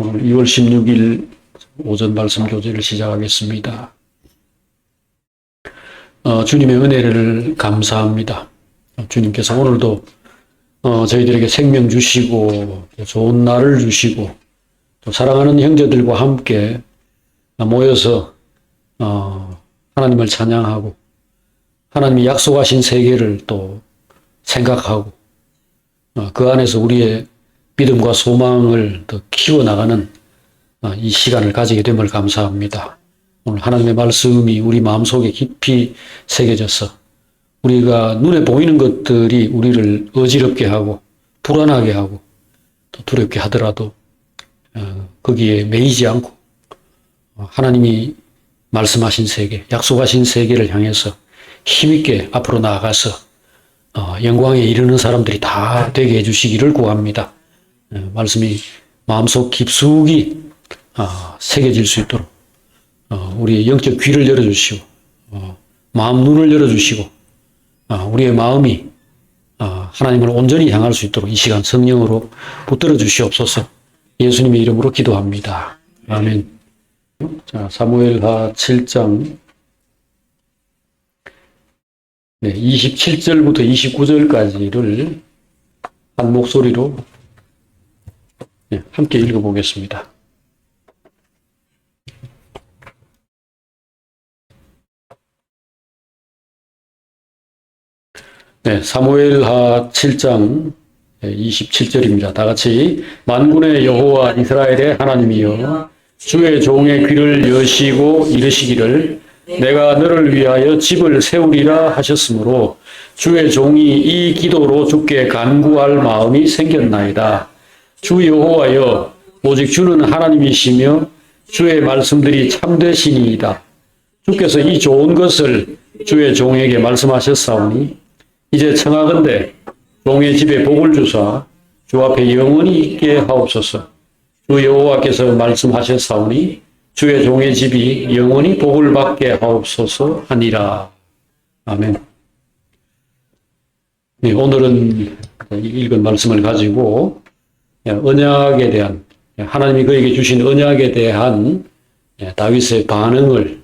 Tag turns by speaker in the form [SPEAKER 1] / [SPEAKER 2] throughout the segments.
[SPEAKER 1] 오늘 2월 16일 오전 말씀 교제를 시작하겠습니다. 주님의 은혜를 감사합니다. 주님께서 오늘도 저희들에게 생명 주시고 좋은 날을 주시고 또 사랑하는 형제들과 함께 모여서 하나님을 찬양하고 하나님이 약속하신 세계를 또 생각하고 그 안에서 우리의 믿음과 소망을 더 키워나가는 이 시간을 가지게 됨을 감사합니다. 오늘 하나님의 말씀이 우리 마음속에 깊이 새겨져서 우리가 눈에 보이는 것들이 우리를 어지럽게 하고 불안하게 하고 또 두렵게 하더라도 거기에 매이지 않고 하나님이 말씀하신 세계, 약속하신 세계를 향해서 힘있게 앞으로 나아가서 영광에 이르는 사람들이 다 되게 해주시기를 구합니다. 말씀이 마음속 깊숙이 새겨질 수 있도록 우리의 영적 귀를 열어주시고 마음 눈을 열어주시고 우리의 마음이 하나님을 온전히 향할 수 있도록 이 시간 성령으로 붙들어 주시옵소서. 예수님의 이름으로 기도합니다. 아멘. 자, 사무엘하 7장 27절부터 29절까지를 한 목소리로 함께 읽어보겠습니다. 사무엘하 7장 27절입니다. 다 같이 만군의 여호와 이스라엘의 하나님이여 주의 종의 귀를 여시고 이르시기를 내가 너를 위하여 집을 세우리라 하셨으므로 주의 종이 이 기도로 주께 간구할 마음이 생겼나이다. 주 여호와여 오직 주는 하나님이시며 주의 말씀들이 참되시니이다. 주께서 이 좋은 것을 주의 종에게 말씀하셨사오니 이제 청하건대 종의 집에 복을 주사 주 앞에 영원히 있게 하옵소서. 주 여호와께서 말씀하셨사오니 주의 종의 집이 영원히 복을 받게 하옵소서 하니라. 아멘. 오늘은 읽은 말씀을 가지고 언약에 대한 하나님이 그에게 주신 언약에 대한 다윗의 반응을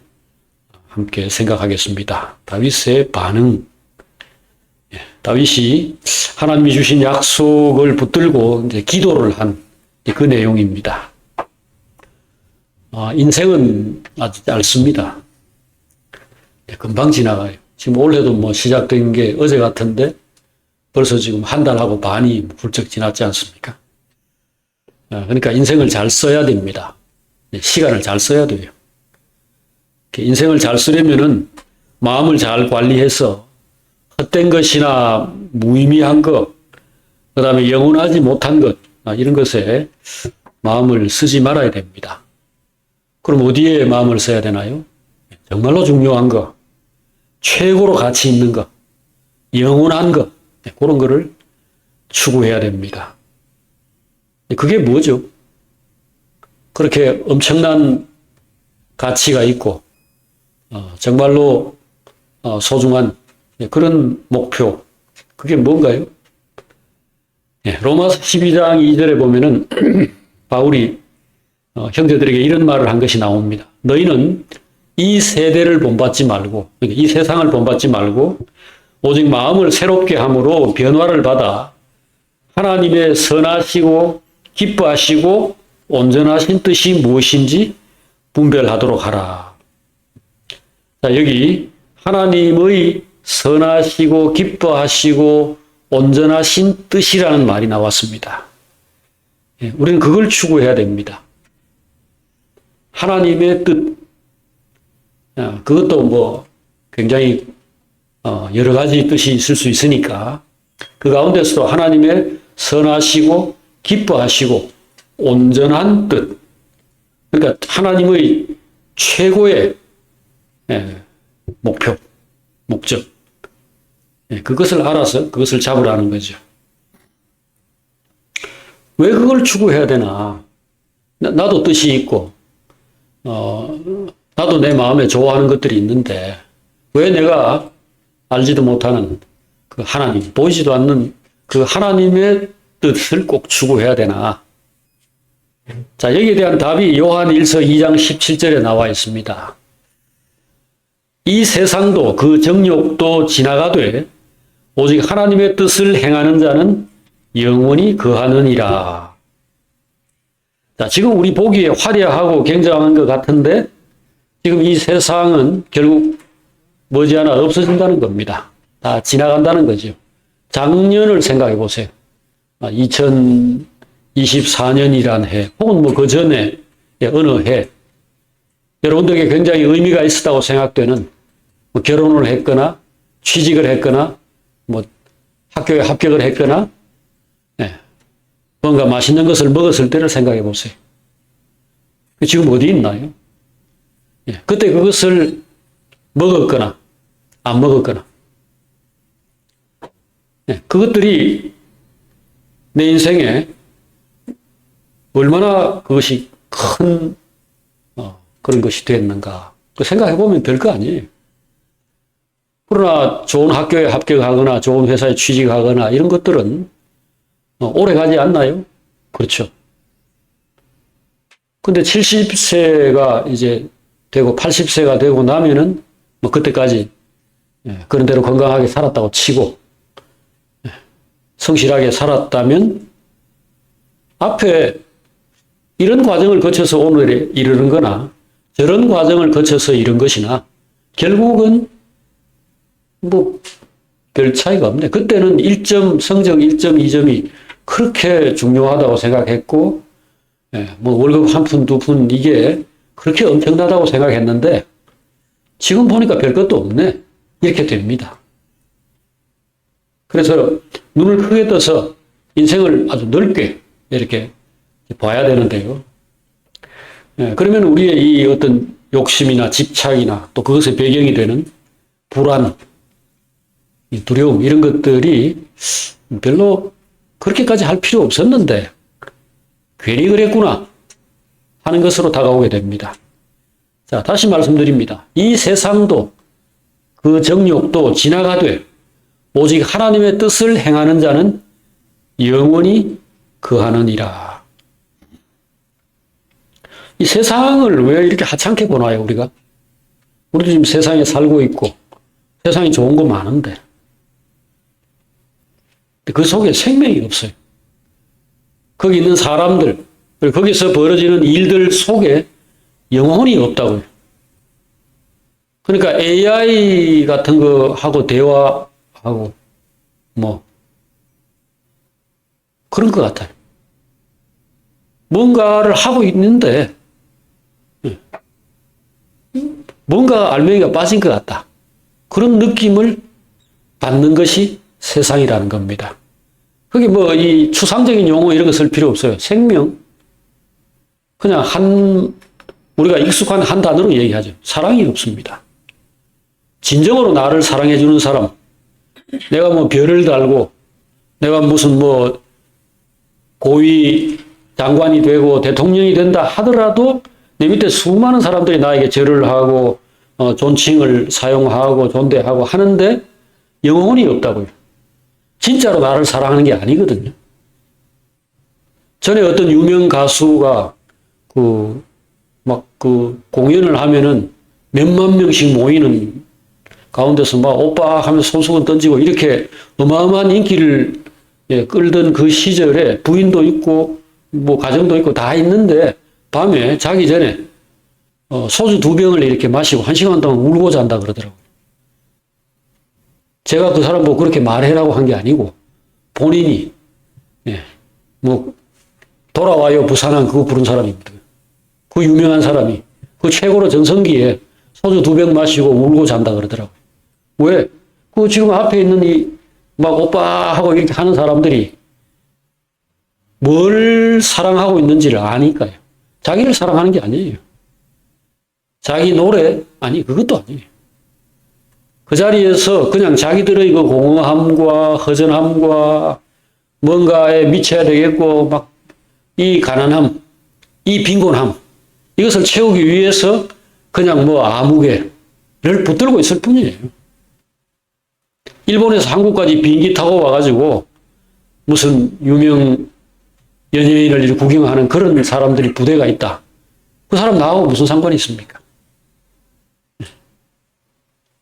[SPEAKER 1] 함께 생각하겠습니다. 다윗의 반응. 다윗이 하나님이 주신 약속을 붙들고 이제 기도를 한 그 내용입니다. 인생은 아주 짧습니다. 금방 지나가요. 지금 올해도 시작된 게 어제 같은데 벌써 지금 한 달하고 반이 훌쩍 지났지 않습니까? 그러니까 인생을 잘 써야 됩니다. 시간을 잘 써야 돼요. 인생을 잘 쓰려면은 마음을 잘 관리해서 헛된 것이나 무의미한 것, 그 다음에 영원하지 못한 것, 이런 것에 마음을 쓰지 말아야 됩니다. 그럼 어디에 마음을 써야 되나요? 정말로 중요한 것, 최고로 가치 있는 것, 영원한 것, 그런 거를 추구해야 됩니다. 그게 뭐죠? 그렇게 엄청난 가치가 있고 정말로 소중한 그런 목표, 그게 뭔가요? 로마서 12장 2절에 보면은 바울이 형제들에게 이런 말을 한 것이 나옵니다. 너희는 이 세대를 본받지 말고, 이 세상을 본받지 말고 오직 마음을 새롭게 함으로 변화를 받아 하나님의 선하시고 기뻐하시고 온전하신 뜻이 무엇인지 분별하도록 하라. 자, 여기 하나님의 선하시고 기뻐하시고 온전하신 뜻이라는 말이 나왔습니다. 우리는 그걸 추구해야 됩니다. 하나님의 뜻, 그것도 굉장히 여러 가지 뜻이 있을 수 있으니까 그 가운데서도 하나님의 선하시고 기뻐하시고 온전한 뜻, 그러니까 하나님의 최고의 목표, 목적, 그것을 알아서 그것을 잡으라는 거죠. 왜 그걸 추구해야 되나? 나도 뜻이 있고 나도 내 마음에 좋아하는 것들이 있는데 왜 내가 알지도 못하는 그 하나님, 보이지도 않는 그 하나님의 뜻을 꼭 추구해야 되나? 자, 여기에 대한 답이 요한 1서 2장 17절에 나와 있습니다. 이 세상도 그 정욕도 지나가되 오직 하나님의 뜻을 행하는 자는 영원히 거하느니라. 자, 지금 우리 보기에 화려하고 굉장한 것 같은데 지금 이 세상은 결국 머지않아 없어진다는 겁니다. 다 지나간다는 거죠. 작년을 생각해 보세요. 2024년이란 해, 혹은 뭐 그 전에 어느 해, 여러분들에게 굉장히 의미가 있었다고 생각되는 뭐 결혼을 했거나 취직을 했거나 뭐 학교에 합격을 했거나 뭔가 맛있는 것을 먹었을 때를 생각해 보세요. 지금 어디 있나요? 그때 그것을 먹었거나 안 먹었거나 그것들이 내 인생에 얼마나 그것이 큰 그런 것이 됐는가 생각해 보면 될 거 아니에요. 그러나 좋은 학교에 합격하거나 좋은 회사에 취직하거나 이런 것들은 오래 가지 않나요? 그렇죠. 근데 70세가 이제 되고 80세가 되고 나면은 뭐 그때까지 그런 대로 건강하게 살았다고 치고 성실하게 살았다면 앞에 이런 과정을 거쳐서 오늘에 이르는 거나 저런 과정을 거쳐서 이런 것이나 결국은 뭐 별 차이가 없네. 그때는 1점, 성적 1점, 2점이 그렇게 중요하다고 생각했고 뭐 월급 한 푼, 두 푼 이게 그렇게 엄청나다고 생각했는데 지금 보니까 별 것도 없네. 이렇게 됩니다. 그래서 눈을 크게 떠서 인생을 아주 넓게 이렇게 봐야 되는데요. 그러면 우리의 이 어떤 욕심이나 집착이나 또 그것의 배경이 되는 불안, 두려움 이런 것들이 별로 그렇게까지 할 필요 없었는데 괜히 그랬구나 하는 것으로 다가오게 됩니다. 자, 다시 말씀드립니다. 이 세상도 그 정욕도 지나가되 오직 하나님의 뜻을 행하는 자는 영원히 거하느니라. 이 세상을 왜 이렇게 하찮게 보나요, 우리가? 우리도 지금 세상에 살고 있고 세상이 좋은 거 많은데 그 속에 생명이 없어요. 거기 있는 사람들, 그리고 거기서 벌어지는 일들 속에 영혼이 없다고요. 그러니까 AI 같은 거 하고 대화하고 뭐 그런 것 같아요. 뭔가를 하고 있는데 뭔가 알맹이가 빠진 것 같다. 그런 느낌을 받는 것이 세상이라는 겁니다. 그게 뭐 이 추상적인 용어 이런 거 쓸 필요 없어요. 생명. 그냥 우리가 익숙한 한 단어로 얘기하죠. 사랑이 없습니다. 진정으로 나를 사랑해 주는 사람. 내가 뭐 별을 달고 내가 무슨 뭐 고위 장관이 되고 대통령이 된다 하더라도 내 밑에 수많은 사람들이 나에게 절을 하고 존칭을 사용하고 존대하고 하는데 영혼이 없다고요. 진짜로 나를 사랑하는 게 아니거든요. 전에 어떤 유명 가수가 공연을 하면은 몇만 명씩 모이는 가운데서 막 오빠 하면서 손수건 던지고 이렇게 어마어마한 인기를 끌던 그 시절에 부인도 있고 뭐 가정도 있고 다 있는데 밤에 자기 전에 소주 2병을 이렇게 마시고 1시간 동안 울고 잔다 그러더라고요. 제가 그 사람 보고 그렇게 말해라고 한 게 아니고 본인이 뭐 돌아와요 부산항 그거 부른 사람입니다. 그 유명한 사람이 그 최고로 전성기에 소주 2병 마시고 울고 잔다 그러더라고요. 왜? 그 지금 앞에 있는 이 막 오빠 하고 이렇게 하는 사람들이 뭘 사랑하고 있는지를 아니까요. 자기를 사랑하는 게 아니에요. 자기 노래? 아니, 그것도 아니에요. 그 자리에서 그냥 자기들의 그 공허함과 허전함과 뭔가에 미쳐야 되겠고 막 이 가난함, 이 빈곤함 이것을 채우기 위해서 그냥 뭐 아무개를 붙들고 있을 뿐이에요. 일본에서 한국까지 비행기 타고 와가지고 무슨 유명 연예인을 이렇게 구경하는 그런 사람들이 부대가 있다. 그 사람 나하고 무슨 상관이 있습니까?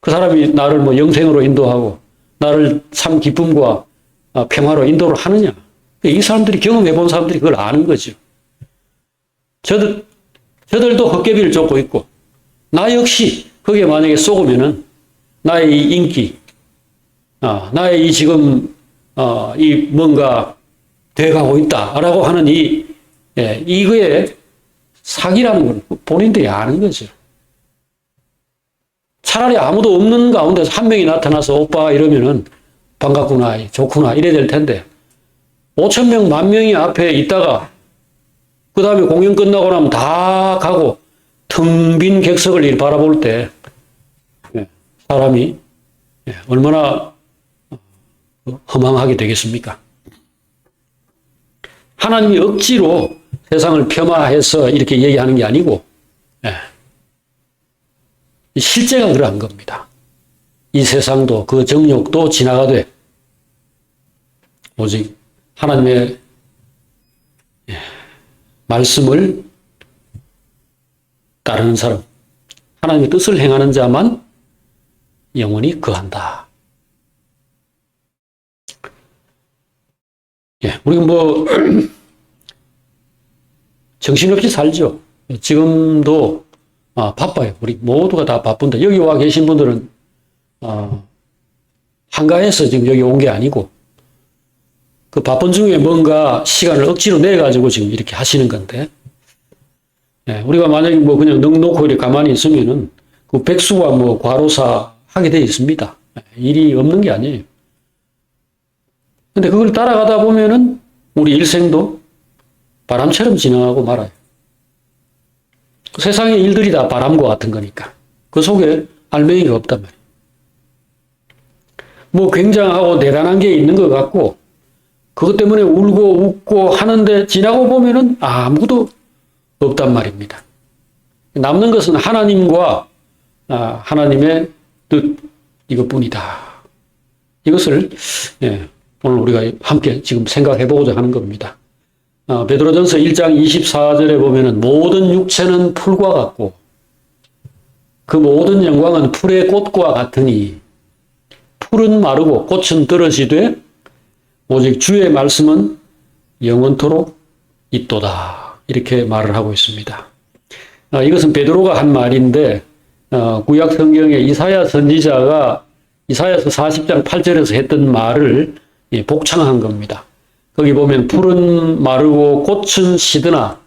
[SPEAKER 1] 그 사람이 나를 뭐 영생으로 인도하고 나를 참 기쁨과 평화로 인도를 하느냐. 이 사람들이 경험해 본 사람들이 그걸 아는 거죠. 저들도 헛개비를 쫓고 있고 나 역시 거기에 만약에 속으면은 나의 이 인기, 나의 이 지금 이 뭔가 돼가고 있다라고 하는 이거에 사기라는 걸 본인들이 아는 거죠. 차라리 아무도 없는 가운데서 한 명이 나타나서 오빠 이러면은 반갑구나, 좋구나 이래야 될 텐데 5천 명, 10,000명이 앞에 있다가 그 다음에 공연 끝나고 나면 다 가고 텅 빈 객석을 이렇게 바라볼 때 사람이 얼마나 허망하게 되겠습니까? 하나님이 억지로 세상을 폄하해서 이렇게 얘기하는 게 아니고 실제가 그러한 겁니다. 이 세상도 그 정욕도 지나가되 오직 하나님의 말씀을 따르는 사람, 하나님의 뜻을 행하는 자만 영원히 거한다. 우리가 뭐 정신없이 살죠. 지금도 바빠요. 우리 모두가 다 바쁜데 여기 와 계신 분들은 한가해서 지금 여기 온 게 아니고 그 바쁜 중에 뭔가 시간을 억지로 내가지고 지금 이렇게 하시는 건데 우리가 만약에 뭐 그냥 넉넉히 이렇게 가만히 있으면은 그 백수와 뭐 과로사 하게 돼 있습니다. 일이 없는 게 아니에요. 근데 그걸 따라가다 보면은 우리 일생도 바람처럼 지나가고 말아요. 그 세상의 일들이 다 바람과 같은 거니까. 그 속에 알맹이가 없단 말이에요. 뭐 굉장하고 대단한 게 있는 것 같고, 그것 때문에 울고 웃고 하는데 지나고 보면은 아무것도 없단 말입니다. 남는 것은 하나님과 하나님의 뜻, 이것뿐이다. 이것을 오늘 우리가 함께 지금 생각해 보고자 하는 겁니다. 베드로전서 1장 24절에 보면은 모든 육체는 풀과 같고 그 모든 영광은 풀의 꽃과 같으니 풀은 마르고 꽃은 떨어지되 오직 주의 말씀은 영원토록 있도다. 이렇게 말을 하고 있습니다. 이것은 베드로가 한 말인데 구약 성경에 이사야 선지자가 이사야서 40장 8절에서 했던 말을 복창한 겁니다. 거기 보면 풀은 마르고 꽃은 시드나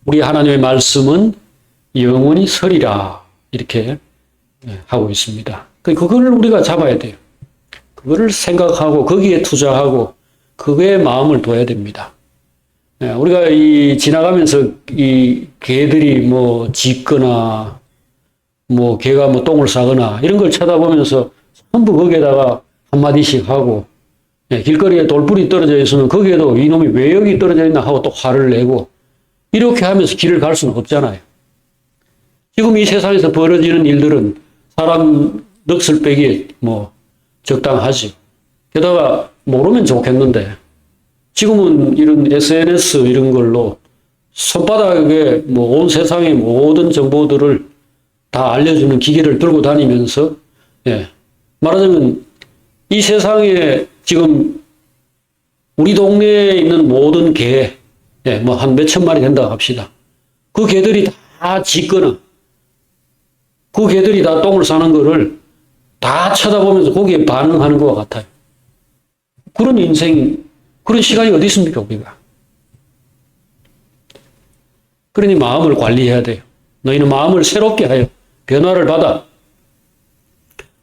[SPEAKER 1] 우리 하나님의 말씀은 영원히 서리라 이렇게 하고 있습니다. 그걸 우리가 잡아야 돼요. 그거를 생각하고 거기에 투자하고 그거에 마음을 둬야 됩니다. 우리가 지나가면서 이 개들이 뭐 짖거나 뭐 개가 뭐 똥을 싸거나 이런 걸 쳐다보면서 전부 거기에다가 한마디씩 하고 길거리에 돌불이 떨어져 있으면 거기에도 이놈이 왜 여기 떨어져 있나 하고 또 화를 내고 이렇게 하면서 길을 갈 수는 없잖아요. 지금 이 세상에서 벌어지는 일들은 사람 넋을 빼기에 뭐 적당하지. 게다가 모르면 좋겠는데 지금은 이런 SNS 이런 걸로 손바닥에 뭐 온 세상의 모든 정보들을 다 알려주는 기계를 들고 다니면서 말하자면 이 세상에 지금 우리 동네에 있는 모든 개, 뭐 한 몇천 마리 된다고 합시다. 그 개들이 다 짖거나 그 개들이 다 똥을 싸는 거를 다 쳐다보면서 거기에 반응하는 것과 같아요. 그런 인생, 그런 시간이 어디 있습니까, 우리가? 그러니 마음을 관리해야 돼요. 너희는 마음을 새롭게 하여 변화를 받아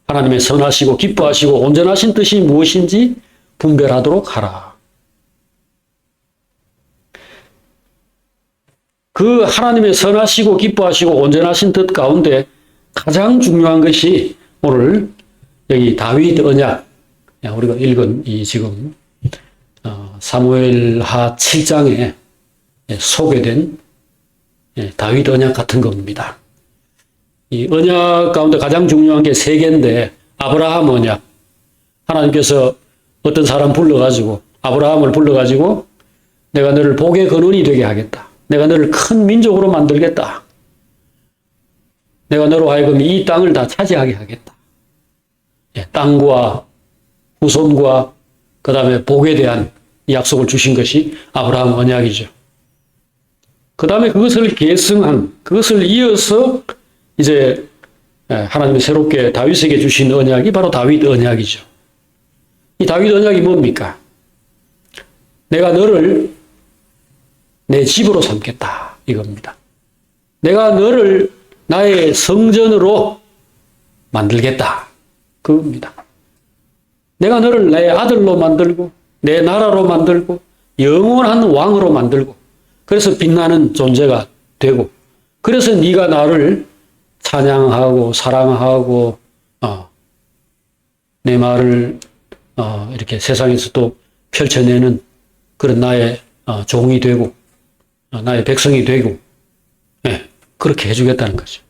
[SPEAKER 1] 하나님의 선하시고 기뻐하시고 온전하신 뜻이 무엇인지 분별하도록 하라. 그 하나님의 선하시고 기뻐하시고 온전하신 뜻 가운데 가장 중요한 것이 오늘 여기 다윗 언약, 우리가 읽은 이 지금 사무엘하 7장에 소개된 다윗 언약 같은 겁니다. 이 언약 가운데 가장 중요한 게 세 개인데 아브라함 언약. 하나님께서 어떤 사람 불러가지고 아브라함을 불러가지고 내가 너를 복의 근원이 되게 하겠다. 내가 너를 큰 민족으로 만들겠다. 내가 너로 하여금 이 땅을 다 차지하게 하겠다. 땅과 후손과 그 다음에 복에 대한 약속을 주신 것이 아브라함 언약이죠. 그 다음에 그것을 계승한, 그것을 이어서 이제 하나님이 새롭게 다윗에게 주신 언약이 바로 다윗 언약이죠. 이 다윗 언약이 뭡니까? 내가 너를 내 집으로 삼겠다. 이겁니다. 내가 너를 나의 성전으로 만들겠다. 그겁니다. 내가 너를 내 아들로 만들고 내 나라로 만들고 영원한 왕으로 만들고 그래서 빛나는 존재가 되고 그래서 네가 나를 찬양하고 사랑하고 내 말을 이렇게 세상에서 또 펼쳐내는 그런 나의 종이 되고 나의 백성이 되고 그렇게 해주겠다는 거죠.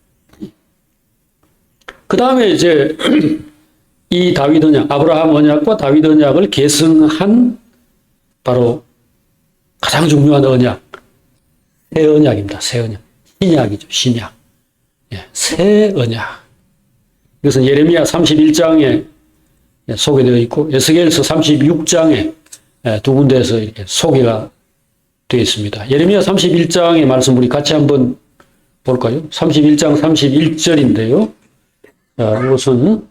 [SPEAKER 1] 그 다음에 이제 이 다윗 언약, 아브라함 언약과 다윗 언약을 계승한 바로 가장 중요한 언약, 새 언약입니다. 새 언약. 신약이죠. 신약. 새 언약. 이것은 예레미야 31장에 소개되어 있고 에스겔서 36장에 두 군데에서 이렇게 소개가 되어 있습니다. 예레미야 31장의 말씀 우리 같이 한번 볼까요? 31장 31절인데요. 자, 이것은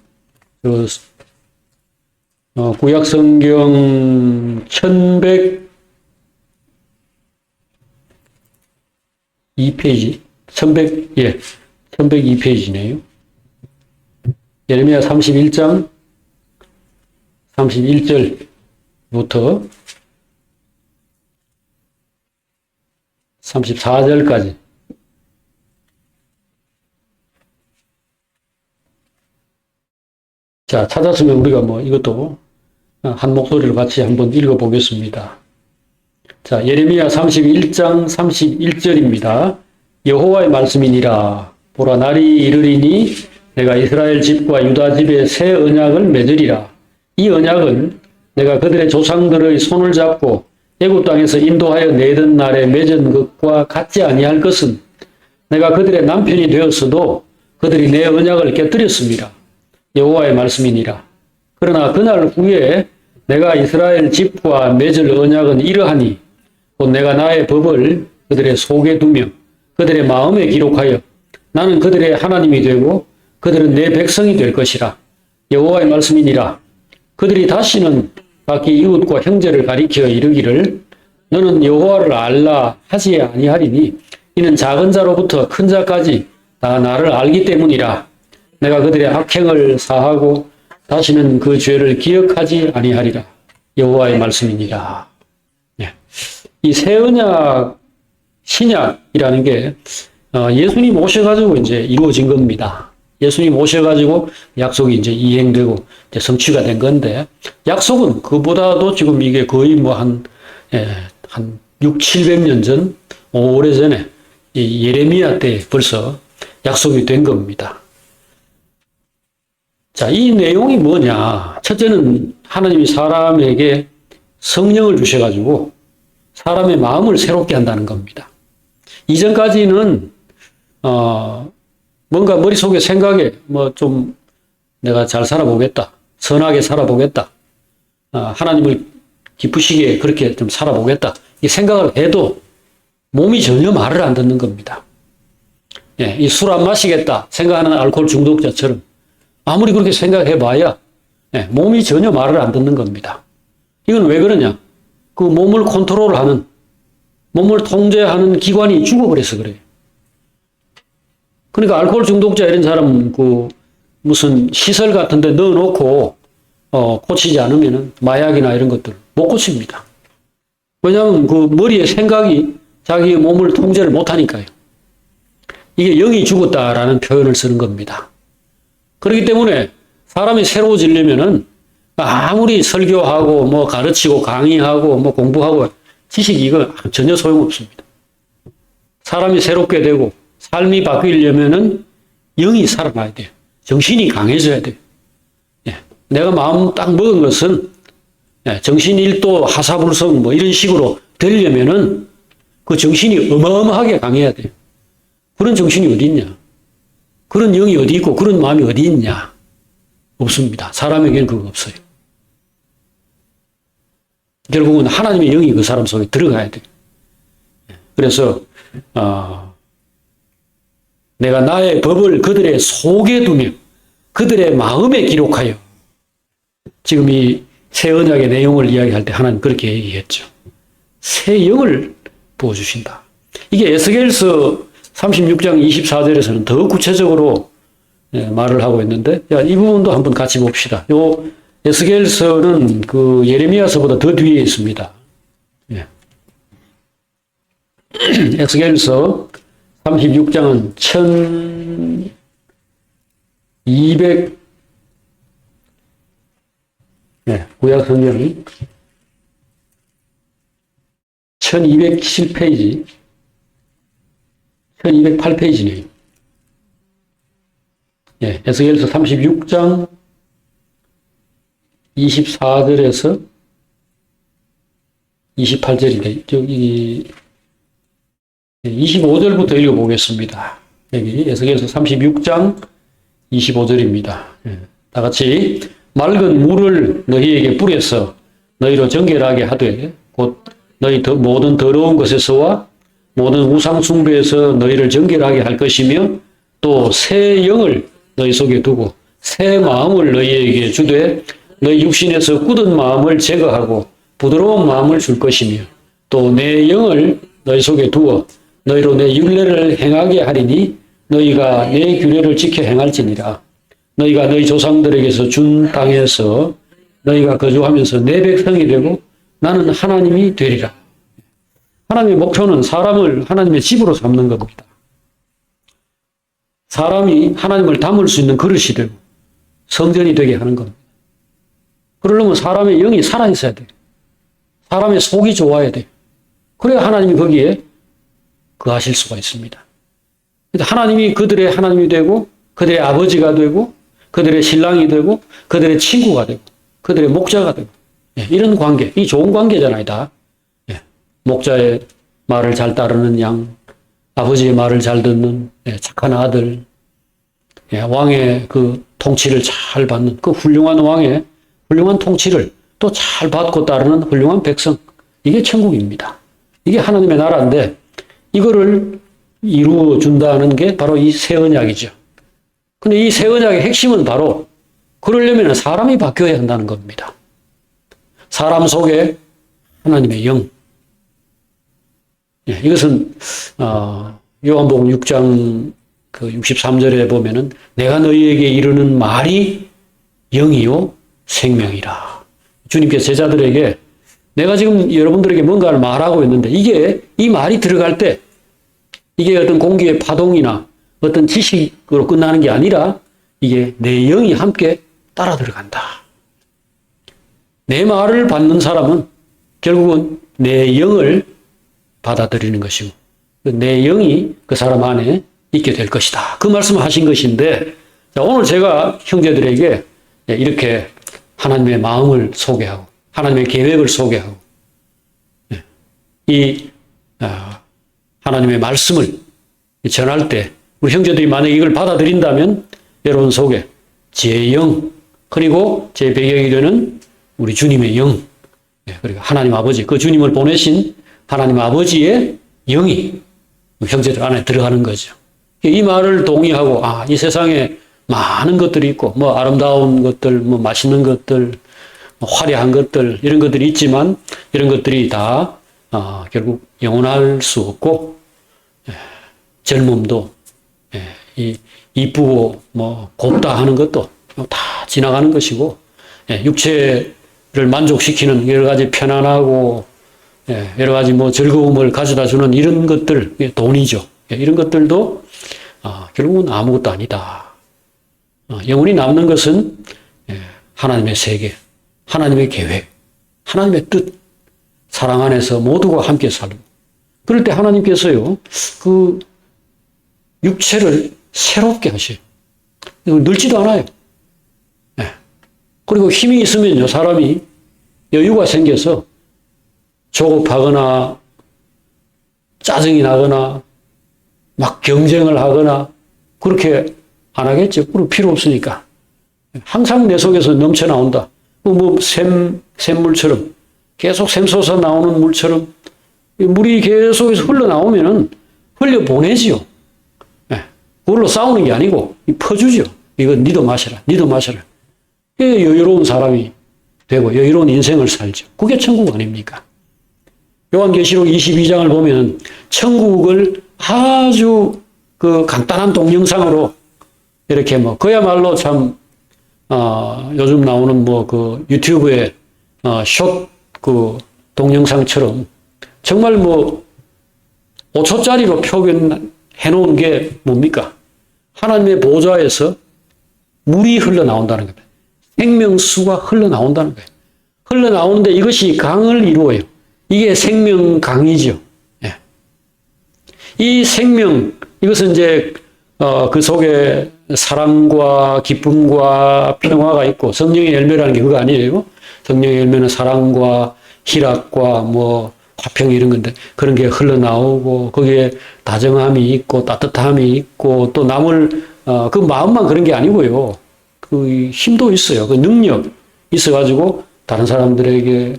[SPEAKER 1] 구약성경 1102페이지, 1102페이지네요. 예레미야 31장 31절부터 34절까지. 자, 찾았으면 우리가 이것도 한 목소리로 같이 한번 읽어보겠습니다. 자, 예레미야 31장 31절입니다. 여호와의 말씀이니라. 보라, 날이 이르리니 내가 이스라엘 집과 유다 집에 새 언약을 맺으리라. 이 언약은 내가 그들의 조상들의 손을 잡고 애굽 땅에서 인도하여 내던 날에 맺은 것과 같지 아니할 것은 내가 그들의 남편이 되었어도 그들이 내 언약을 깨뜨렸습니다. 여호와의 말씀이니라. 그러나 그날 후에 내가 이스라엘 집과 맺을 언약은 이러하니 곧 내가 나의 법을 그들의 속에 두며 그들의 마음에 기록하여 나는 그들의 하나님이 되고 그들은 내 백성이 될 것이라. 여호와의 말씀이니라. 그들이 다시는 각기 이웃과 형제를 가리켜 이르기를 너는 여호와를 알라 하지 아니하리니 이는 작은 자로부터 큰 자까지 다 나를 알기 때문이라. 내가 그들의 악행을 사하고 다시는 그 죄를 기억하지 아니하리라. 여호와의 말씀이니라. 이 새 언약, 신약이라는 게 예수님 오셔가지고 이제 이루어진 겁니다. 예수님 오셔가지고 약속이 이제 이행되고 이제 성취가 된 건데 약속은 그보다도 지금 이게 거의 한 6, 700년 전, 오래전에 이 예레미야 때 벌써 약속이 된 겁니다. 자, 이 내용이 뭐냐? 첫째는 하나님이 사람에게 성령을 주셔가지고 사람의 마음을 새롭게 한다는 겁니다. 이전까지는 뭔가 머릿속에 생각에 좀 내가 잘 살아보겠다. 선하게 살아보겠다. 하나님을 기쁘시게 그렇게 좀 살아보겠다. 이 생각을 해도 몸이 전혀 말을 안 듣는 겁니다. 이 술 안 마시겠다 생각하는 알코올 중독자처럼 아무리 그렇게 생각해봐야 몸이 전혀 말을 안 듣는 겁니다. 이건 왜 그러냐? 그 몸을 컨트롤하는, 몸을 통제하는 기관이 죽어버려서 그래요. 그러니까 알코올 중독자 이런 사람 무슨 시설 같은 데 넣어놓고 고치지 않으면 마약이나 이런 것들 못 고칩니다. 왜냐하면 그 머리에 생각이 자기 몸을 통제를 못하니까요. 이게 영이 죽었다라는 표현을 쓰는 겁니다. 그렇기 때문에 사람이 새로워지려면은 아무리 설교하고 가르치고 강의하고 공부하고 지식이 이거 전혀 소용없습니다. 사람이 새롭게 되고 삶이 바뀌려면은 영이 살아나야 돼요. 정신이 강해져야 돼요. 내가 마음 딱 먹은 것은 정신일도 하사불성 이런 식으로 되려면은 그 정신이 어마어마하게 강해야 돼요. 그런 정신이 어디 있냐? 그런 영이 어디 있고 그런 마음이 어디 있냐? 없습니다. 사람에게는 그거 없어요. 결국은 하나님의 영이 그 사람 속에 들어가야 돼요. 그래서 내가 나의 법을 그들의 속에 두며 그들의 마음에 기록하여, 지금 이 새 언약의 내용을 이야기할 때 하나님 그렇게 얘기했죠. 새 영을 부어주신다. 이게 에스겔서 36장 24절에서는 더 구체적으로 말을 하고 있는데, 이 부분도 한번 같이 봅시다. 요 에스겔서는 그 예레미야서보다 더 뒤에 있습니다. 예. 에스겔서 36장은 1200, 구약 성경이 1207페이지, 1208페이지네요. 예, 에스겔서 36장 24절에서 28절인데, 저기 25절부터 읽어보겠습니다. 여기 에스겔서 36장 25절입니다. 다 같이, 맑은 물을 너희에게 뿌려서 너희로 정결하게 하되 곧 너희 모든 더러운 것에서와 모든 우상 숭배에서 너희를 정결하게 할 것이며, 또 새 영을 너희 속에 두고 새 마음을 너희에게 주되 너희 육신에서 굳은 마음을 제거하고 부드러운 마음을 줄 것이며, 또 내 영을 너희 속에 두어 너희로 내 율례를 행하게 하리니 너희가 내 규례를 지켜 행할지니라. 너희가 너희 조상들에게서 준 땅에서 너희가 거주하면서 내 백성이 되고 나는 하나님이 되리라. 하나님의 목표는 사람을 하나님의 집으로 삼는 겁니다. 사람이 하나님을 담을 수 있는 그릇이 되고 성전이 되게 하는 겁니다. 그러려면 사람의 영이 살아있어야 돼요. 사람의 속이 좋아야 돼요. 그래야 하나님이 거기에 거하실 수가 있습니다. 하나님이 그들의 하나님이 되고 그들의 아버지가 되고 그들의 신랑이 되고 그들의 친구가 되고 그들의 목자가 되고, 이런 관계, 이 좋은 관계잖아요, 다. 목자의 말을 잘 따르는 양, 아버지의 말을 잘 듣는 착한 아들, 왕의 그 통치를 잘 받는 그 훌륭한 왕의 훌륭한 통치를 또 잘 받고 따르는 훌륭한 백성, 이게 천국입니다. 이게 하나님의 나라인데 이거를 이루어 준다는 게 바로 이 새 언약이죠. 근데 이 새 언약의 핵심은 바로 그러려면 사람이 바뀌어야 한다는 겁니다. 사람 속에 하나님의 영. 이것은 요한복음 6장 그 63절에 보면은 내가 너희에게 이르는 말이 영이요 생명이라. 주님께서 제자들에게 내가 지금 여러분들에게 뭔가를 말하고 있는데 이게 이 말이 들어갈 때 이게 어떤 공기의 파동이나 어떤 지식으로 끝나는 게 아니라 이게 내 영이 함께 따라 들어간다. 내 말을 받는 사람은 결국은 내 영을 받아들이는 것이고 내 영이 그 사람 안에 있게 될 것이다. 그 말씀을 하신 것인데, 자, 오늘 제가 형제들에게 이렇게 하나님의 마음을 소개하고 하나님의 계획을 소개하고 이 하나님의 말씀을 전할 때 우리 형제들이 만약에 이걸 받아들인다면 여러분 속에 제 영, 그리고 제 배경이 되는 우리 주님의 영, 그리고 하나님 아버지, 그 주님을 보내신 하나님 아버지의 영이 형제들 안에 들어가는 거죠. 이 말을 동의하고 이 세상에 많은 것들이 있고 뭐 아름다운 것들, 뭐 맛있는 것들, 뭐 화려한 것들, 이런 것들이 있지만 이런 것들이 다 결국 영원할 수 없고, 젊음도 이쁘고 뭐 곱다 하는 것도 다 지나가는 것이고, 육체를 만족시키는 여러 가지 편안하고 여러 가지 뭐 즐거움을 가져다 주는 이런 것들, 돈이죠. 이런 것들도 결국은 아무것도 아니다. 영원히 남는 것은 하나님의 세계, 하나님의 계획, 하나님의 뜻, 사랑 안에서 모두가 함께 살고, 그럴 때 하나님께서요 그 육체를 새롭게 하셔요. 늙지도 않아요. 그리고 힘이 있으면요 사람이 여유가 생겨서 조급하거나 짜증이 나거나 막 경쟁을 하거나 그렇게 안 하겠죠. 그럴 필요 없으니까. 항상 내 속에서 넘쳐나온다. 뭐 샘물처럼 계속 샘솟아 나오는 물처럼 물이 계속해서 흘러나오면은 흘려보내지요. 그걸로 싸우는 게 아니고 퍼주죠. 이거 니도 마셔라. 니도 마셔라. 여유로운 사람이 되고 여유로운 인생을 살죠. 그게 천국 아닙니까? 요한계시록 22장을 보면 천국을 아주 그 간단한 동영상으로 이렇게 뭐 그야말로 참 요즘 나오는 뭐 그 유튜브에 숏 그 동영상처럼 정말 뭐 5초짜리로 표현해 놓은 게 뭡니까? 하나님의 보좌에서 물이 흘러나온다는 겁니다. 생명수가 흘러나온다는 거예요. 흘러나오는데 이것이 강을 이루어요. 이게 생명강이죠. 예. 이 생명, 이것은 이제 그 속에 사랑과 기쁨과 평화가 있고 성령의 열매라는 게 그거 아니에요. 성령의 열매는 사랑과 희락과 뭐 화평 이런 건데 그런 게 흘러나오고 거기에 다정함이 있고 따뜻함이 있고 또 남을 그 마음만 그런 게 아니고요. 그 힘도 있어요. 그 능력 있어가지고 다른 사람들에게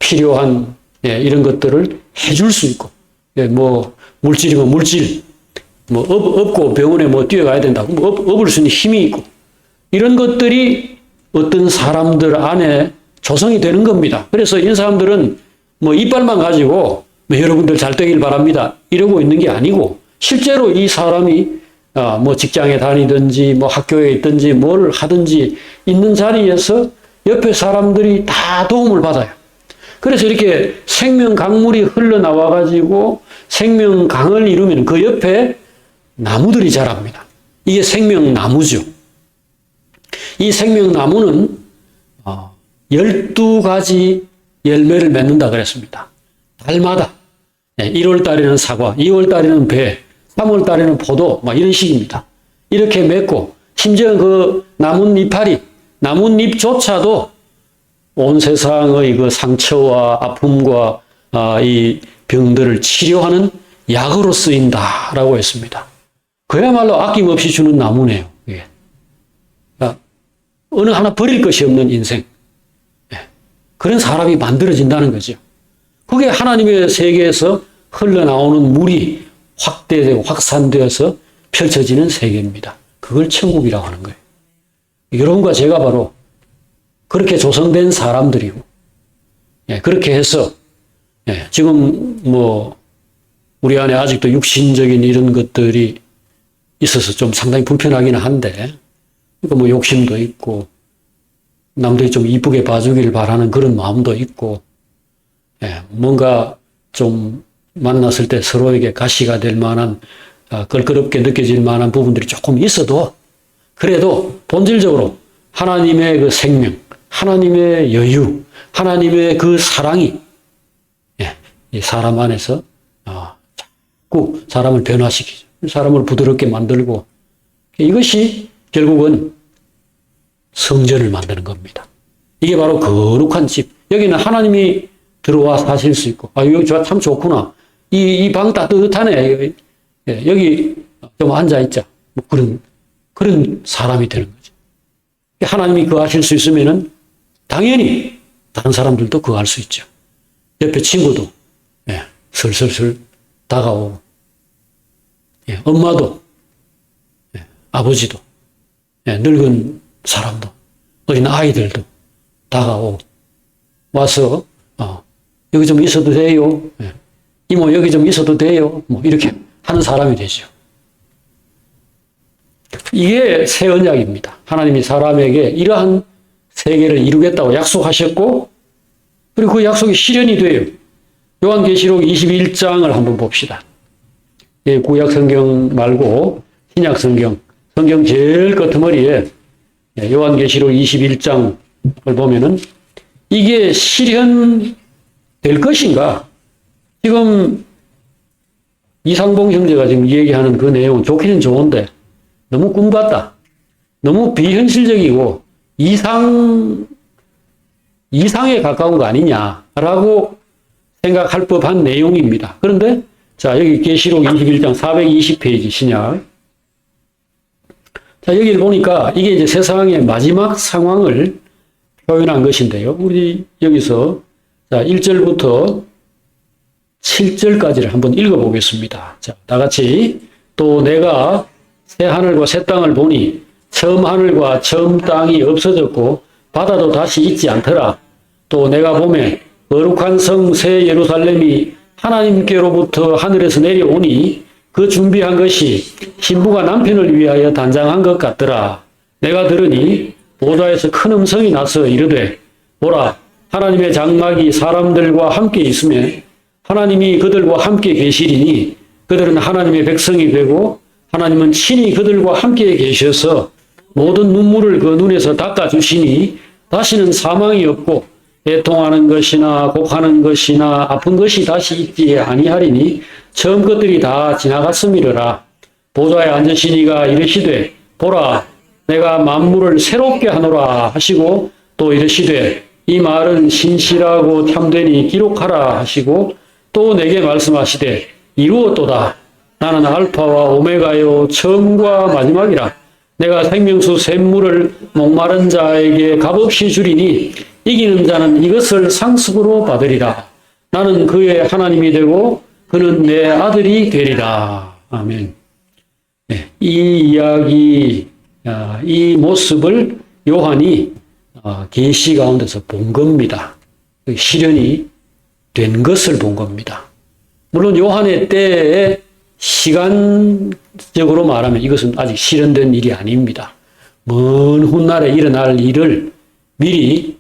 [SPEAKER 1] 필요한 이런 것들을 해줄 수 있고 뭐 물질이면 물질 뭐 업고 병원에 뭐 뛰어가야 된다고 뭐 업을 수 있는 힘이 있고 이런 것들이 어떤 사람들 안에 조성이 되는 겁니다. 그래서 이 사람들은 뭐 이빨만 가지고 뭐 여러분들 잘 되길 바랍니다 이러고 있는 게 아니고 실제로 이 사람이 뭐 직장에 다니든지 뭐 학교에 있든지 뭘 하든지 있는 자리에서 옆에 사람들이 다 도움을 받아요. 그래서 이렇게 생명 강물이 흘러나와 가지고 생명 강을 이루면 그 옆에 나무들이 자랍니다. 이게 생명나무죠. 이 생명나무는 12가지 열매를 맺는다 그랬습니다. 달마다 1월 달에는 사과, 2월 달에는 배, 3월 달에는 포도 막 이런 식입니다. 이렇게 맺고 심지어 그 나뭇잎조차도 온 세상의 그 상처와 아픔과 이 병들을 치료하는 약으로 쓰인다라고 했습니다. 그야말로 아낌없이 주는 나무네요. 예. 어느 하나 버릴 것이 없는 인생. 예. 그런 사람이 만들어진다는 거죠. 그게 하나님의 세계에서 흘러나오는 물이 확대되고 확산되어서 펼쳐지는 세계입니다. 그걸 천국이라고 하는 거예요. 여러분과 제가 바로 그렇게 조성된 사람들이고, 예, 그렇게 해서, 예, 지금 뭐, 우리 안에 아직도 육신적인 이런 것들이 있어서 좀 상당히 불편하기는 한데, 그러니까 뭐 욕심도 있고, 남들이 좀 이쁘게 봐주길 바라는 그런 마음도 있고, 예, 뭔가 좀 만났을 때 서로에게 가시가 될 만한, 껄끄럽게 느껴질 만한 부분들이 조금 있어도, 그래도 본질적으로 하나님의 그 생명, 하나님의 여유, 하나님의 그 사랑이, 예, 이 사람 안에서, 자꾸 사람을 변화시키죠. 사람을 부드럽게 만들고, 이것이 결국은 성전을 만드는 겁니다. 이게 바로 거룩한 집. 여기는 하나님이 들어와 사실 수 있고, 여기 참 좋구나. 이 방 따뜻하네. 예, 여기 좀 앉아있자. 뭐 그런 사람이 되는 거죠. 하나님이 거하실 수 있으면은 당연히 다른 사람들도 거할 수 있죠. 옆에 친구도, 예, 슬슬슬 다가오고, 예, 엄마도, 예, 아버지도, 예, 늙은 사람도, 어린 아이들도 다가오고, 와서, 여기 좀 있어도 돼요. 예, 이모 여기 좀 있어도 돼요. 뭐 이렇게 하는 사람이 되죠. 이게 새 언약입니다. 하나님이 사람에게 이러한 세계를 이루겠다고 약속하셨고, 그리고 그 약속이 실현이 돼요. 요한계시록 21장을 한번 봅시다. 예, 구약 성경 말고 신약 성경, 성경 제일 끄트머리에 요한계시록 21장을 보면은 이게 실현될 것인가? 지금 이상봉 형제가 지금 얘기하는 그 내용은 좋기는 좋은데 너무 꿈 같다. 너무 비현실적이고 이상에 가까운 거 아니냐라고 생각할 법한 내용입니다. 그런데 자, 여기 계시록 21장 420페이지 신약. 자, 여기를 보니까 이게 이제 세상의 마지막 상황을 표현한 것인데요. 우리 여기서 자, 1절부터 7절까지를 한번 읽어보겠습니다. 자, 다 같이. 또 내가 새 하늘과 새 땅을 보니 처음 하늘과 처음 땅이 없어졌고 바다도 다시 있지 않더라. 또 내가 보매 거룩한 성 새 예루살렘이 하나님께로부터 하늘에서 내려오니 그 준비한 것이 신부가 남편을 위하여 단장한 것 같더라. 내가 들으니 보좌에서 큰 음성이 나서 이르되 보라 하나님의 장막이 사람들과 함께 있으며 하나님이 그들과 함께 계시리니 그들은 하나님의 백성이 되고 하나님은 친히 그들과 함께 계셔서 모든 눈물을 그 눈에서 닦아주시니 다시는 사망이 없고 애통하는 것이나 곡하는 것이나 아픈 것이 다시 있지 아니하리니 처음 것들이 다 지나갔음이러라. 보좌에 앉으시니가 이르시되 보라 내가 만물을 새롭게 하노라 하시고 또 이르시되 이 말은 신실하고 참되니 기록하라 하시고 또 내게 말씀하시되 이루었도다. 나는 알파와 오메가요 처음과 마지막이라. 내가 생명수 샘물을 목마른 자에게 값없이 주리니 이기는 자는 이것을 상습으로 받으리라. 나는 그의 하나님이 되고 그는 내 아들이 되리라. 아멘. 네, 이 이야기, 이 모습을 요한이 계시 가운데서 본 겁니다. 실현이 된 것을 본 겁니다. 물론 요한의 때에 시간적으로 말하면 이것은 아직 실현된 일이 아닙니다. 먼 훗날에 일어날 일을 미리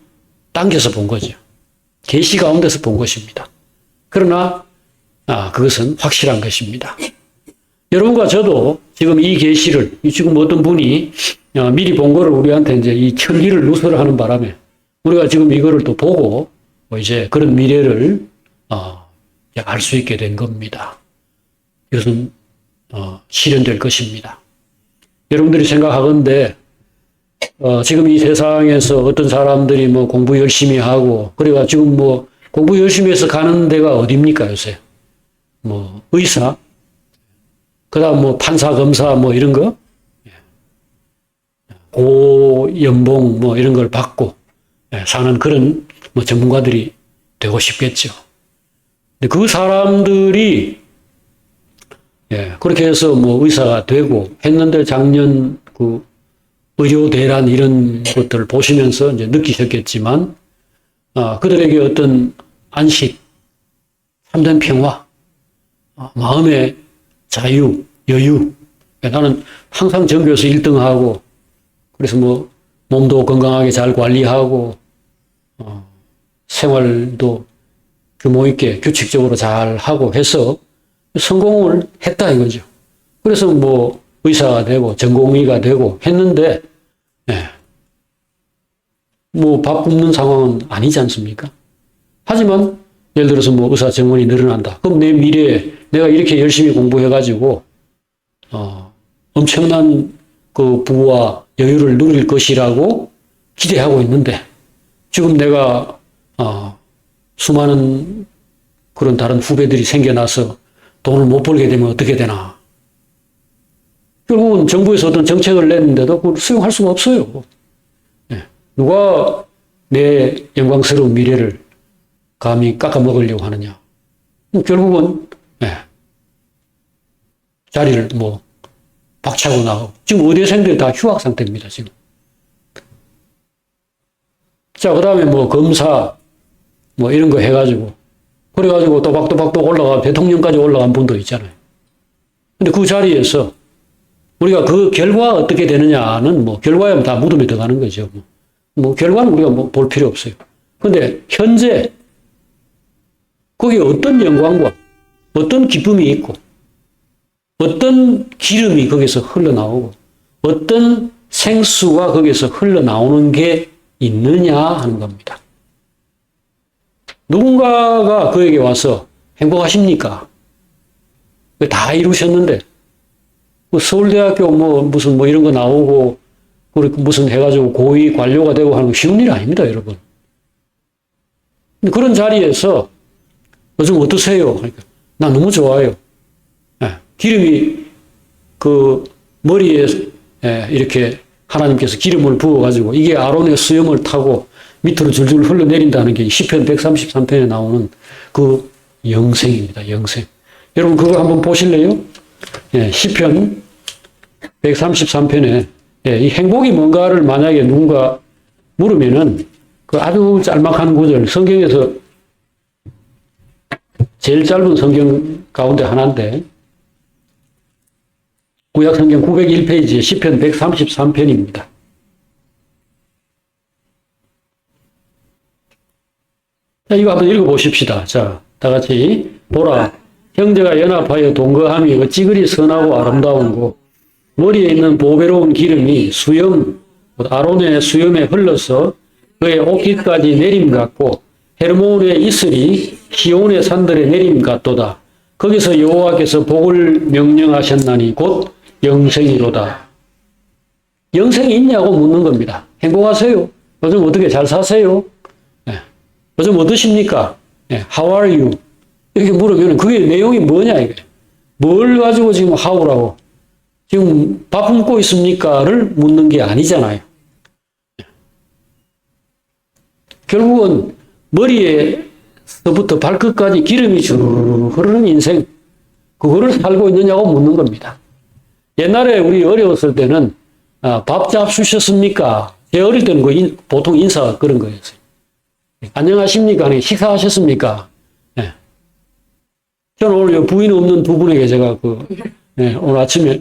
[SPEAKER 1] 당겨서 본 거죠. 계시 가운데서 본 것입니다. 그러나 그것은 확실한 것입니다. 여러분과 저도 지금 이 계시를 지금 어떤 분이 미리 본 거를 우리한테 이제 이 천리를 누설하는 바람에 우리가 지금 이거를 또 보고 이제 그런 미래를 알 수 있게 된 겁니다. 이것은 실현될 것입니다. 여러분들이 생각하건대 지금 이 세상에서 어떤 사람들이 뭐 공부 열심히 하고 그래가 지금 뭐 공부 열심히 해서 가는 데가 어디입니까 요새? 뭐 의사, 그다음 뭐 판사, 검사 뭐 이런 거, 고연봉 뭐 이런 걸 받고 사는 그런 뭐 전문가들이 되고 싶겠죠. 근데 그 사람들이 그렇게 해서 뭐 의사가 되고 했는데 작년 그 의료 대란 이런 것들을 보시면서 이제 느끼셨겠지만 그들에게 어떤 안식, 참된 평화, 마음의 자유, 여유. 나는 항상 전교에서 1등하고 그래서 뭐 몸도 건강하게 잘 관리하고 생활도 규모 있게 규칙적으로 잘 하고 해서 성공을 했다 이거죠. 그래서 뭐 의사가 되고 전공의가 되고 했는데 뭐 밥 굶는 상황은 아니지 않습니까? 하지만 예를 들어서 뭐 의사 정원이 늘어난다. 그럼 내 미래에 내가 이렇게 열심히 공부해가지고 엄청난 그 부와 여유를 누릴 것이라고 기대하고 있는데 지금 내가 수많은 그런 다른 후배들이 생겨나서 돈을 못 벌게 되면 어떻게 되나. 결국은 정부에서 어떤 정책을 냈는데도 그걸 수용할 수가 없어요. 누가 내 영광스러운 미래를 감히 깎아먹으려고 하느냐. 결국은 자리를 뭐 박차고 나가고 지금 의대생들이 다 휴학 상태입니다. 지금. 자, 그 다음에 뭐 검사 뭐 이런 거 해가지고 그래가지고 또박또박 올라가 대통령까지 올라간 분도 있잖아요. 근데 그 자리에서 우리가 그 결과가 어떻게 되느냐는 뭐 결과에 다 무덤에 들어가는 거죠. 뭐 결과는 우리가 뭐 볼 필요 없어요. 근데 현재 거기에 어떤 영광과 어떤 기쁨이 있고 어떤 기름이 거기서 흘러나오고 어떤 생수가 거기서 흘러나오는 게 있느냐 하는 겁니다. 누군가가 그에게 와서 행복하십니까? 다 이루셨는데 서울대학교 뭐 무슨 뭐 이런 거 나오고 무슨 해가지고 고위 관료가 되고 하는 거 쉬운 일 아닙니다, 여러분. 그런 자리에서 요즘 어떠세요? 그러니까, 나 너무 좋아요. 예, 기름이 그 머리에 이렇게 하나님께서 기름을 부어가지고 이게 아론의 수염을 타고 밑으로 줄줄 흘러내린다는 게 시편 133편에 나오는 그 영생입니다. 영생. 여러분 그거 한번 보실래요? 예, 시편 133편에 이 행복이 뭔가를 만약에 누군가 물으면은 그 아주 짤막한 구절, 성경에서 제일 짧은 성경 가운데 하나인데 구약 성경 901페이지에 시편 133편입니다. 자, 이거 한번 읽어보십시다. 자, 다 같이 보라. 형제가 연합하여 동거함이 어찌 그리 선하고 아름다운고 머리에 있는 보배로운 기름이 수염, 아론의 수염에 흘러서 그의 옷깃까지 내림 같고 헤르몬의 이슬이 시온의 산들에 내림 같도다. 거기서 여호와께서 복을 명령하셨나니 곧 영생이로다. 영생이 있냐고 묻는 겁니다. 행복하세요? 요즘 어떻게 잘 사세요? 네. 요즘 어떠십니까? 네. How are you? 이렇게 물으면 그게 내용이 뭐냐 이게. 뭘 가지고 지금 how라고 지금 밥 먹고 있습니까?를 묻는 게 아니잖아요. 결국은 머리에서부터 발끝까지 기름이 주르르 흐르는 인생, 그거를 살고 있느냐고 묻는 겁니다. 옛날에 우리 어려웠을 때는 밥 잡수셨습니까? 제 어릴 때는 보통 인사 그런 거였어요. 안녕하십니까? 식사하셨습니까? 네. 저는 오늘 부인 없는 두 분에게 제가 오늘 아침에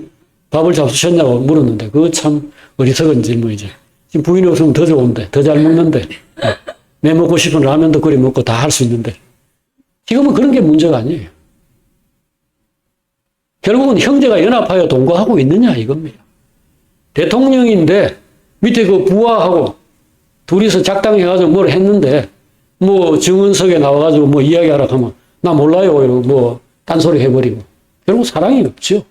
[SPEAKER 1] 밥을 잡수셨냐고 물었는데 그거 참 어리석은 질문이죠. 지금 부인이 없으면 더 좋은데, 더 잘 먹는데, 내 먹고 싶은 라면도 끓여 먹고 다 할 수 있는데 지금은 그런 게 문제가 아니에요. 결국은 형제가 연합하여 동거하고 있느냐 이겁니다. 대통령인데 밑에 그 부하하고 둘이서 작당해가지고 뭘 했는데 뭐 증언석에 나와가지고 뭐 이야기하라 하면 나 몰라요 이러고 뭐 딴소리 해버리고 결국 사랑이 없죠.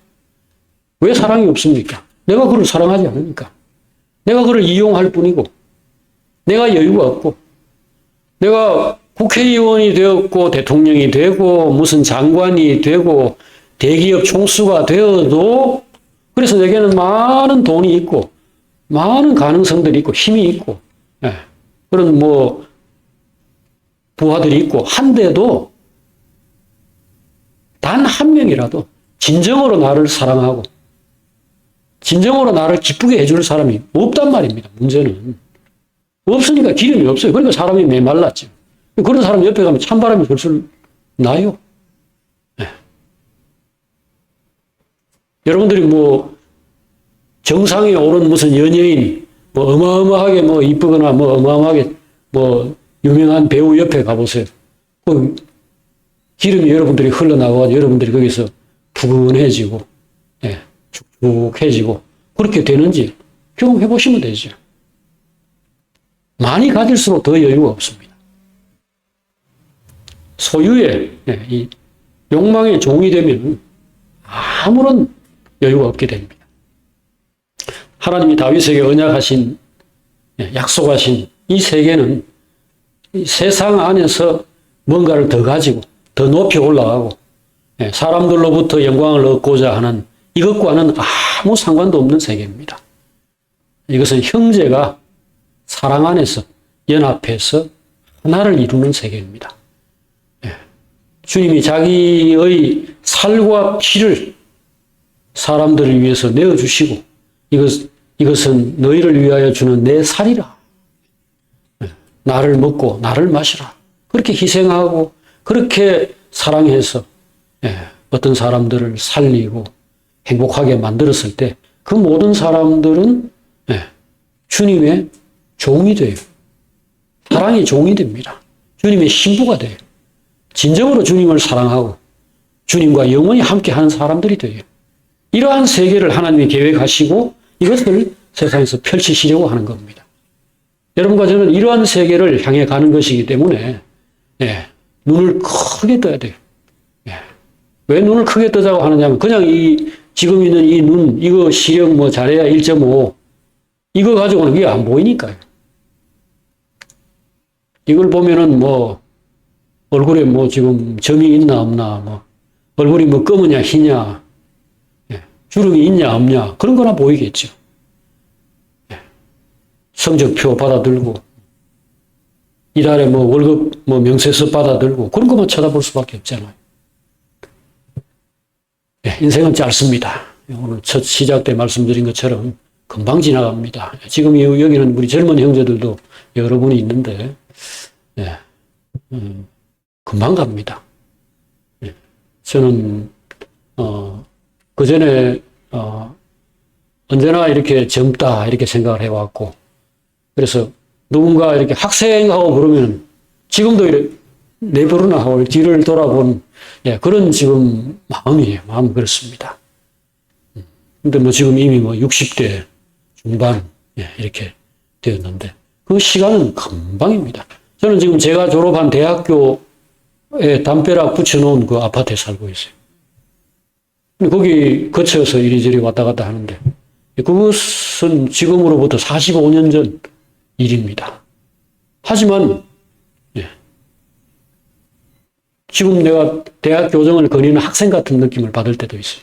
[SPEAKER 1] 왜 사랑이 없습니까? 내가 그를 사랑하지 않으니까. 내가 그를 이용할 뿐이고 내가 여유가 없고 내가 국회의원이 되었고 대통령이 되고 무슨 장관이 되고 대기업 총수가 되어도 그래서 내게는 많은 돈이 있고 많은 가능성들이 있고 힘이 있고 그런 뭐 부하들이 있고 한데도 단 한 명이라도 진정으로 나를 사랑하고 진정으로 나를 기쁘게 해줄 사람이 없단 말입니다. 문제는. 없으니까 기름이 없어요. 그러니까 사람이 메말랐죠. 그런 사람 옆에 가면 찬바람이 솔솔 나요. 네. 여러분들이 뭐 정상에 오른 무슨 연예인 뭐 어마어마하게 뭐 이쁘거나 뭐 어마어마하게 뭐 유명한 배우 옆에 가보세요. 그 기름이 여러분들이 흘러나가고 여러분들이 거기서 푸근해지고 네. 축축해지고 그렇게 되는지 경험해 보시면 되죠. 많이 가질수록 더 여유가 없습니다. 소유의 이 욕망의 종이 되면 아무런 여유가 없게 됩니다. 하나님이 다윗에게 언약하신 약속하신 이 세계는 이 세상 안에서 뭔가를 더 가지고 더 높이 올라가고 사람들로부터 영광을 얻고자 하는 이것과는 아무 상관도 없는 세계입니다. 이것은 형제가 사랑 안에서 연합해서 하나를 이루는 세계입니다. 주님이 자기의 살과 피를 사람들을 위해서 내어주시고 이것은 너희를 위하여 주는 내 살이라. 나를 먹고 나를 마시라. 그렇게 희생하고 그렇게 사랑해서 어떤 사람들을 살리고 행복하게 만들었을 때 그 모든 사람들은 주님의 종이 돼요. 사랑의 종이 됩니다. 주님의 신부가 돼요. 진정으로 주님을 사랑하고 주님과 영원히 함께하는 사람들이 돼요. 이러한 세계를 하나님이 계획하시고 이것을 세상에서 펼치시려고 하는 겁니다. 여러분과 저는 이러한 세계를 향해 가는 것이기 때문에 눈을 크게 떠야 돼요. 왜 눈을 크게 뜨자고 하느냐면 그냥 지금 있는 이 눈, 이거 시력 뭐 잘해야 1.5 이거 가지고는 이게 안 보이니까요. 이걸 보면은 뭐 얼굴에 뭐 지금 점이 있나 없나, 뭐 얼굴이 뭐 검으냐 희냐, 주름이 있냐 없냐 그런 거나 보이겠죠. 성적표 받아들고 이달에 뭐 월급 뭐 명세서 받아들고 그런 것만 쳐다볼 수밖에 없잖아요. 인생은 짧습니다. 오늘 첫 시작 때 말씀드린 것처럼 금방 지나갑니다. 지금 여기는 우리 젊은 형제들도 여러분이 있는데 금방 갑니다. 저는 그전에 언제나 이렇게 젊다 이렇게 생각을 해왔고, 그래서 누군가 이렇게 학생하고 부르면 지금도 이렇게 내부르나 하고 뒤를 돌아본 그런 지금 마음이에요. 마음 그렇습니다. 근데 뭐 지금 이미 뭐 60대 중반 이렇게 되었는데 그 시간은 금방입니다. 저는 지금 제가 졸업한 대학교에 담벼락 붙여놓은 그 아파트에 살고 있어요. 거기 거쳐서 이리저리 왔다 갔다 하는데 그것은 지금으로부터 45년 전 일입니다. 하지만 지금 내가 대학 교정을 거니는 학생 같은 느낌을 받을 때도 있어요.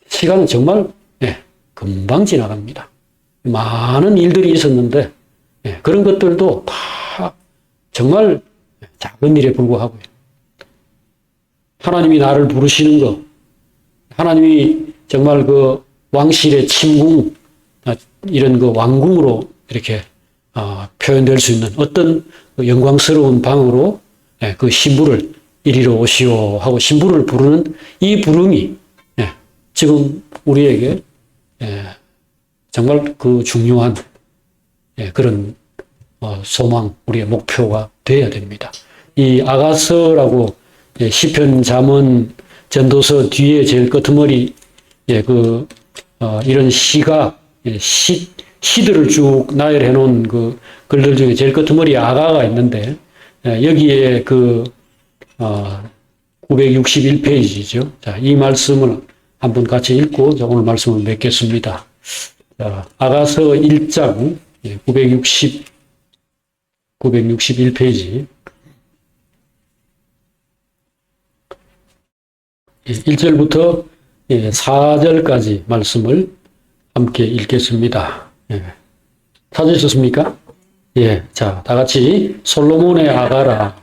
[SPEAKER 1] 시간은 정말 금방 지나갑니다. 많은 일들이 있었는데 그런 것들도 다 정말 작은 일에 불과하고요. 하나님이 나를 부르시는 거, 하나님이 정말 그 왕실의 침궁, 이런 그 왕궁으로 이렇게 표현될 수 있는 어떤 영광스러운 방으로 그 신부를 이리로 오시오 하고 신부를 부르는 이 부름이 지금 우리에게 정말 그 중요한 그런 소망, 우리의 목표가 되어야 됩니다. 이 아가서라고 시편, 잠언, 전도서 뒤에 제일 끄트머리 이런 시가 시들을 쭉 나열해 놓은 그 글들 중에 제일 끄트머리 아가가 있는데 여기에 그 961페이지죠. 자, 이 말씀을 한번 같이 읽고 오늘 말씀을 맺겠습니다. 자, 아가서 1장 961페이지 1절부터 4절까지 말씀을 함께 읽겠습니다. 찾으셨습니까? 자, 다 같이 솔로몬의 아가라,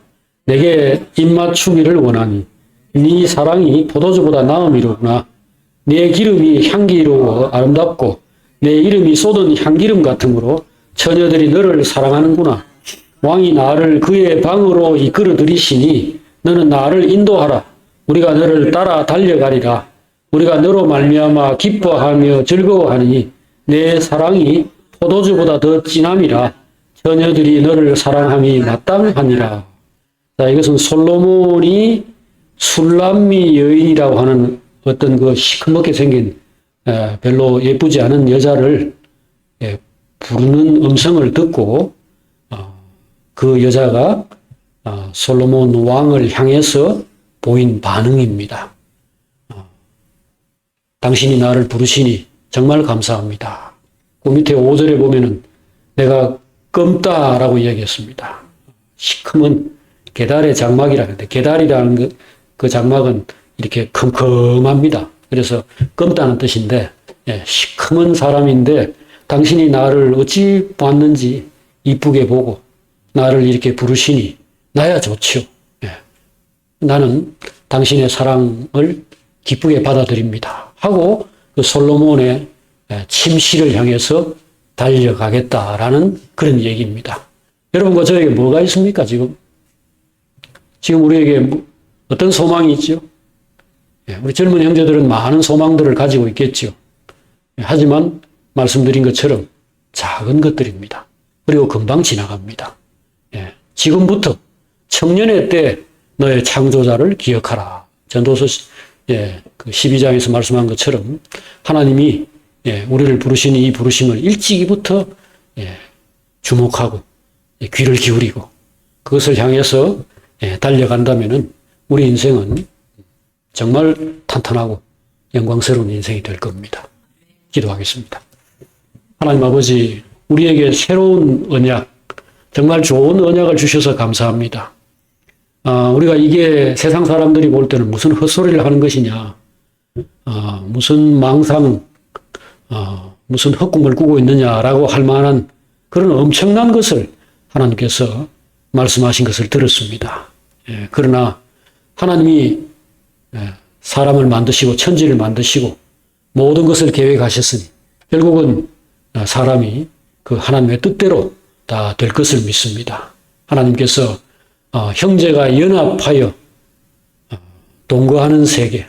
[SPEAKER 1] 내게 입맞추기를 원하니 네 사랑이 포도주보다 나음이로구나. 네 기름이 향기로워 아름답고 내 이름이 쏟은 향기름 같으므로 처녀들이 너를 사랑하는구나. 왕이 나를 그의 방으로 이끌어 들이시니 너는 나를 인도하라. 우리가 너를 따라 달려가리라. 우리가 너로 말미암아 기뻐하며 즐거워하니 내 사랑이 포도주보다 더 진함이라. 처녀들이 너를 사랑함이 마땅하니라. 자, 이것은 솔로몬이 술람미 여인이라고 하는 어떤 그 시커멓게 생긴 별로 예쁘지 않은 여자를 부르는 음성을 듣고 그 여자가 솔로몬 왕을 향해서 보인 반응입니다. 당신이 나를 부르시니 정말 감사합니다. 그 밑에 5절에 보면은 내가 검다라고 이야기했습니다. 시커먼 게달의 장막이라 하는데 게달이라는 그 장막은 이렇게 컴컴합니다. 그래서 검다는 뜻인데 시커먼 사람인데 당신이 나를 어찌 봤는지 이쁘게 보고 나를 이렇게 부르시니 나야 좋지요. 나는 당신의 사랑을 기쁘게 받아들입니다. 하고 그 솔로몬의 침실을 향해서 달려가겠다라는 그런 얘기입니다. 여러분과 저에게 뭐가 있습니까? 지금 우리에게 어떤 소망이 있죠? 우리 젊은 형제들은 많은 소망들을 가지고 있겠죠. 하지만 말씀드린 것처럼 작은 것들입니다. 그리고 금방 지나갑니다. 지금부터 청년의 때 너의 창조자를 기억하라. 전도서 12장에서 말씀한 것처럼 하나님이 우리를 부르시니 이 부르심을 일찍이부터 주목하고 귀를 기울이고 그것을 향해서 달려간다면은 우리 인생은 정말 탄탄하고 영광스러운 인생이 될 겁니다. 기도하겠습니다. 하나님 아버지, 우리에게 새로운 언약, 정말 좋은 언약을 주셔서 감사합니다. 우리가 이게 세상 사람들이 볼 때는 무슨 헛소리를 하는 것이냐, 무슨 망상, 무슨 헛꿈을 꾸고 있느냐라고 할 만한 그런 엄청난 것을 하나님께서 말씀하신 것을 들었습니다. 그러나 하나님이 사람을 만드시고 천지를 만드시고 모든 것을 계획하셨으니 결국은 사람이 그 하나님의 뜻대로 다 될 것을 믿습니다. 하나님께서 형제가 연합하여 동거하는 세계,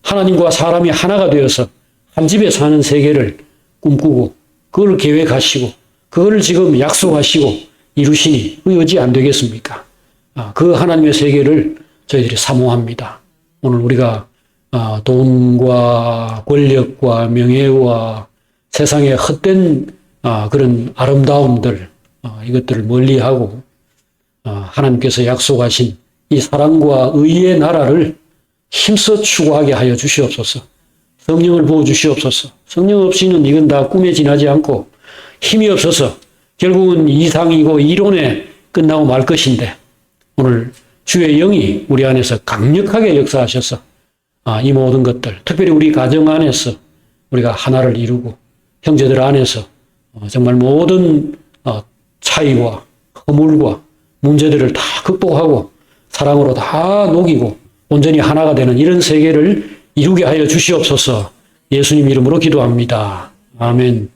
[SPEAKER 1] 하나님과 사람이 하나가 되어서 한 집에 사는 세계를 꿈꾸고 그걸 계획하시고 그걸 지금 약속하시고 이루시니 어찌 안 되겠습니까? 그 하나님의 세계를 저희들이 사모합니다. 오늘 우리가 돈과 권력과 명예와 세상의 헛된 그런 아름다움들 이것들을 멀리하고 하나님께서 약속하신 이 사랑과 의의 나라를 힘써 추구하게 하여 주시옵소서. 성령을 부어 주시옵소서. 성령 없이는 이건 다 꿈에 지나지 않고 힘이 없어서 결국은 이상이고 이론에 끝나고 말 것인데 오늘 주의 영이 우리 안에서 강력하게 역사하셔서 이 모든 것들, 특별히 우리 가정 안에서 우리가 하나를 이루고 형제들 안에서 정말 모든 차이와 허물과 문제들을 다 극복하고 사랑으로 다 녹이고 온전히 하나가 되는 이런 세계를 이루게 하여 주시옵소서. 예수님 이름으로 기도합니다. 아멘.